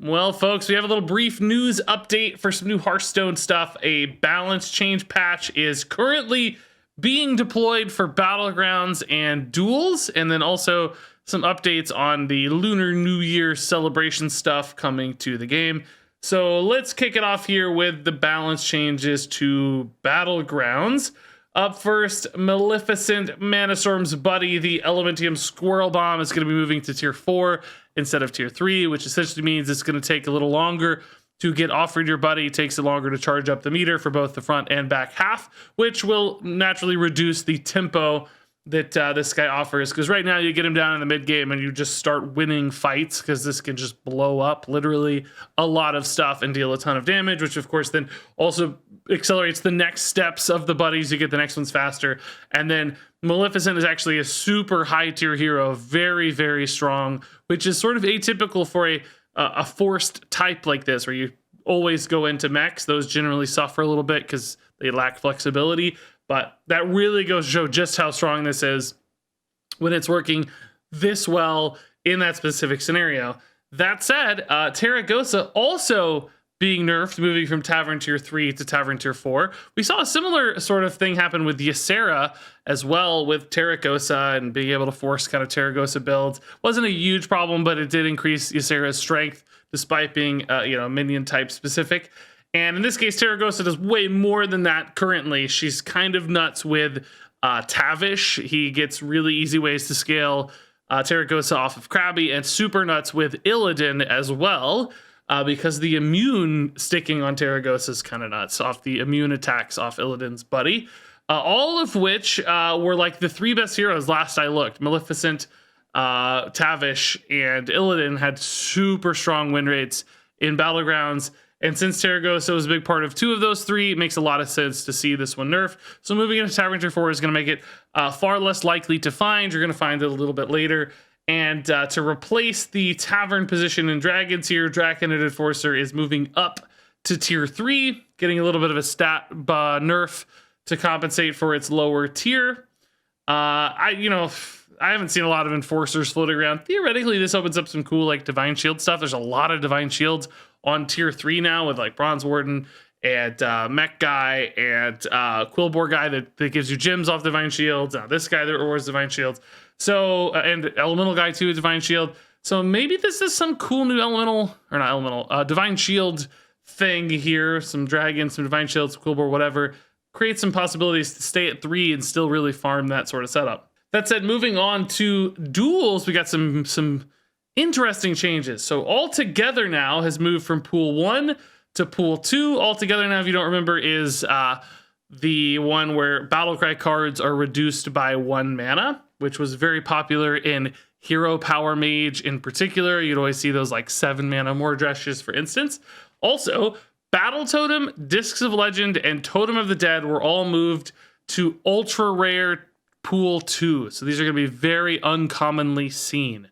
Well, folks, we have a little brief news update for some new Hearthstone stuff. A balance change patch is currently being deployed for Battlegrounds and Duels, and then also some updates on the Lunar New Year celebration stuff coming to the game. So let's kick it off here with the balance changes to Battlegrounds. Up first, Maleficent Manastorm's buddy, the Elementium Squirrel Bomb, is going to be moving to tier 4 instead of tier 3, which essentially means it's going to take a little longer to get offered your buddy. It takes it longer to charge up the meter for both the front and back half, which will naturally reduce the tempo that this guy offers, because right now you get him down in the mid game and you just start winning fights, because this can just blow up literally a lot of stuff and deal a ton of damage, which of course then also accelerates the next steps of the buddies. You get the next ones faster. And then Maleficent is actually a super high tier hero, very, very strong, which is sort of atypical for a forced type like this, where you always go into mechs. Those generally suffer a little bit because they lack flexibility. But that really goes to show just how strong this is when it's working this well in that specific scenario. That said, Tarecgosa also being nerfed, moving from Tavern Tier 3 to Tavern Tier 4. We saw a similar sort of thing happen with Ysera as well, with Tarecgosa and being able to force kind of Tarecgosa builds. Wasn't a huge problem, but it did increase Ysera's strength despite being, minion type specific. And in this case, Tarecgosa does way more than that currently. She's kind of nuts with Tavish. He gets really easy ways to scale Tarecgosa off of Krabby, and super nuts with Illidan as well, because the immune sticking on Tarecgosa is kind of nuts off the immune attacks off Illidan's buddy. All of which were like the 3 best heroes last I looked. Maleficent, Tavish, and Illidan had super strong win rates in Battlegrounds. And since Tarecgosa was a big part of 2 of those 3, it makes a lot of sense to see this one nerf. So moving into Tavern Tier 4 is going to make it far less likely to find. You're going to find it a little bit later. And to replace the Tavern position in Dragon Tier, Draconid Enforcer is moving up to Tier 3, getting a little bit of a stat nerf to compensate for its lower tier. I haven't seen a lot of Enforcers floating around. Theoretically, this opens up some cool like Divine Shield stuff. There's a lot of Divine Shields on tier 3 now with like Bronze Warden and Mech Guy and Quillbore Guy that gives you gems off Divine Shields. This guy that rewards Divine Shields. So, and Elemental Guy too, Divine Shield. So maybe this is some cool new Divine Shield thing here. Some Dragons, some Divine Shields, Quillbore, whatever. Create some possibilities to stay at 3 and still really farm that sort of setup. That said, moving on to Duels, we got some interesting changes. So Altogether now has moved from Pool 1 to Pool 2. Altogether now, if you don't remember, is the one where Battlecry cards are reduced by 1 mana, which was very popular in Hero Power Mage in particular. You'd always see those like 7 mana Mordreshes, for instance. Also, Battle Totem, Discs of Legend, and Totem of the Dead were all moved to Ultra Rare Pool 2. So these are going to be very uncommonly seen.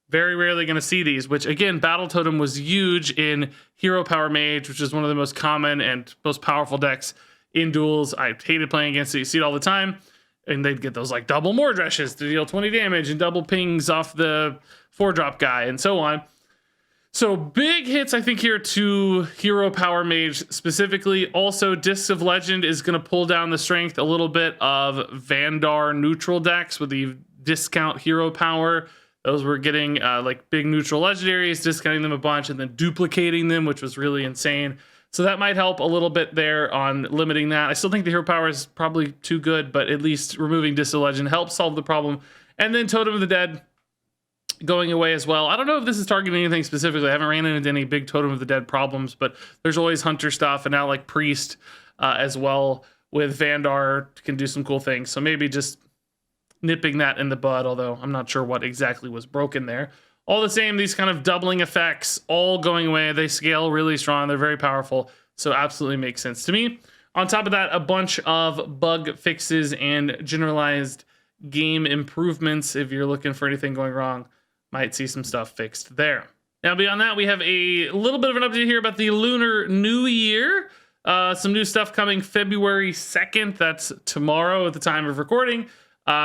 Very rarely going to see these, which again, Battle Totem was huge in Hero Power Mage, which is one of the most common and most powerful decks in Duels. I hated playing against it. You see it all the time. And they'd get those like double Mordreshes to deal 20 damage and double pings off the 4-drop guy and so on. So big hits, I think, here to Hero Power Mage specifically. Also, Discs of Legend is going to pull down the strength a little bit of Vandar neutral decks with the discount Hero Power. Those were getting like big neutral legendaries, discounting them a bunch, and then duplicating them, which was really insane. So that might help a little bit there on limiting that. I still think the Hero Power is probably too good, but at least removing Discs of Legend helps solve the problem. And then Totem of the Dead going away as well. I don't know if this is targeting anything specifically. I haven't ran into any big Totem of the Dead problems, but there's always Hunter stuff, and now like Priest as well with Vandar can do some cool things. So maybe just nipping that in the bud, although I'm not sure what exactly was broken there. All the same, these kind of doubling effects all going away. They scale really strong. They're very powerful. So absolutely makes sense to me. On top of that, a bunch of bug fixes and generalized game improvements. If you're looking for anything going wrong, might see some stuff fixed there. Now, beyond that, we have a little bit of an update here about the Lunar New Year. Some new stuff coming February 2nd. That's tomorrow at the time of recording.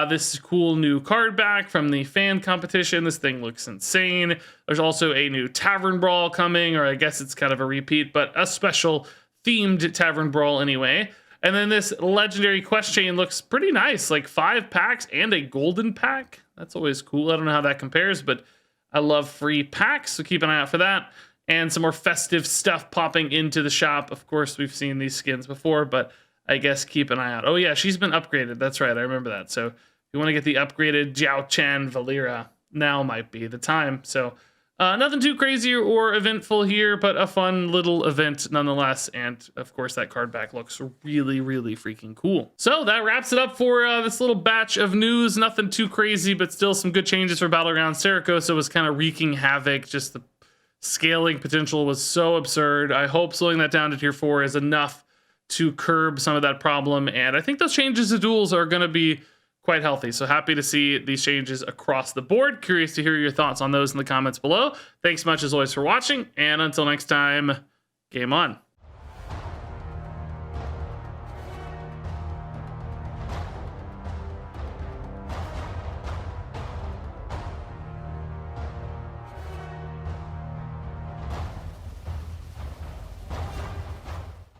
This cool new card back from the fan competition. This thing looks insane. There's also a new Tavern Brawl coming, or I guess it's kind of a repeat, but a special themed Tavern Brawl anyway. And then this legendary quest chain looks pretty nice, like 5 packs and a golden pack. That's always cool. I don't know how that compares, but I love free packs, so keep an eye out for that. And some more festive stuff popping into the shop. Of course, we've seen these skins before, but I guess keep an eye out. Oh yeah, she's been upgraded. That's right, I remember that. So if you want to get the upgraded Jiao Chan Valera, now might be the time. So nothing too crazy or eventful here, but a fun little event nonetheless. And of course, that card back looks really, really freaking cool. So that wraps it up for this little batch of news. Nothing too crazy, but still some good changes for Battlegrounds. Tarecgosa was kind of wreaking havoc. Just the scaling potential was so absurd. I hope slowing that down to tier 4 is enough to curb some of that problem. And I think those changes to duels are going to be quite healthy. So happy to see these changes across the board. Curious to hear your thoughts on those in the comments below. Thanks much as always for watching. And until next time, game on.